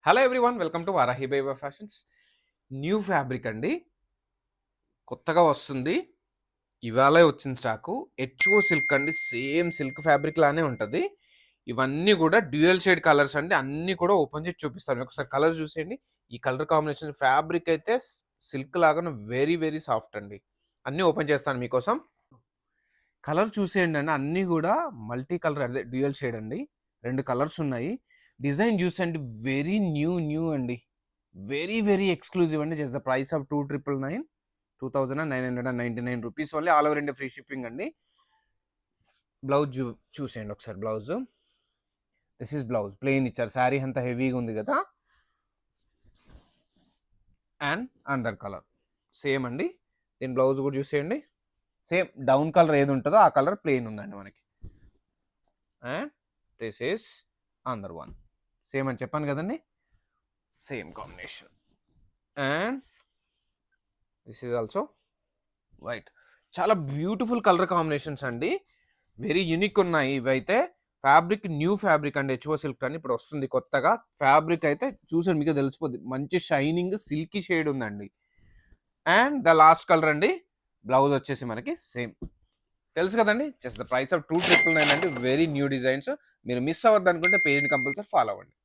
Hello everyone, welcome to Varahi బైబా fashions. New fabric అండి, కొత్తగా వస్తుంది. ఇవాళే వచ్చిన స్టాకు. హెచ్ఓ సిల్క్ అండి, సేమ్ సిల్క్ ఫ్యాబ్రిక్ లానే ఉంటుంది. ఇవన్నీ కూడా డ్యూయల్ షేడ్ కలర్స్ అండి. అన్నీ కూడా ఓపెన్ చేసి చూపిస్తాను. ఒకసారి కలర్ చూసేయండి. ఈ కలర్ కాంబినేషన్ ఫ్యాబ్రిక్ అయితే సిల్క్ లాగా వెరీ వెరీ సాఫ్ట్ అండి. అన్నీ ఓపెన్ చేస్తాను మీకోసం. కలర్ చూసేయండి అండి, అన్నీ కూడా మల్టీ కలర్, అదే డ్యూయల్ షేడ్ అండి. 2 కలర్స్ ఉన్నాయి. డిజైన్ చూసండి, వెరీ న్యూ అండి. వెరీ వెరీ ఎక్స్క్లూజివ్ అండి. Just the price of 2999, 2999 rupees only. All over India free shipping అండి. బ్లౌజ్ చూసేయండి ఒకసారి. Blouse, this is blouse. Plain ఇచ్చారు. శారీ అంత హెవీగా ఉంది కదా. అండ్ అండర్ కలర్ సేమ్ అండి. దీని బ్లౌజ్ కూడా చూసేయండి. సేమ్ డౌన్ కలర్ ఏది ఉంటుందో ఆ కలర్ ప్లెయిన్ ఉందండి మనకి. And this is under one. Same అని చెప్పాను కదండి, same combination. And this is also white. చాలా బ్యూటిఫుల్ కలర్ కాంబినేషన్స్ అండి. వెరీ యూనిక్ ఉన్నాయి ఇవైతే. ఫ్యాబ్రిక్ న్యూ ఫ్యాబ్రిక్ అండి, హెచ్ఓ సిల్క్ అని ఇప్పుడు వస్తుంది కొత్తగా. ఫ్యాబ్రిక్ అయితే చూసాను, మీకు తెలిసిపోద్ది. మంచి షైనింగ్ సిల్కీ షేడ్ ఉందండి. అండ్ ద లాస్ట్ కలర్ అండి. బ్లౌజ్ వచ్చేసి మనకి సేమ్ తెలుసు కదండి. జస్ట్ ద ప్రైస్ ఆఫ్ 2999 అండి. Very new designs. మీరు మిస్ అవ్వద్దు అనుకుంటే పేజ్ని కంపల్సరీ ఫాలో అవ్వండి.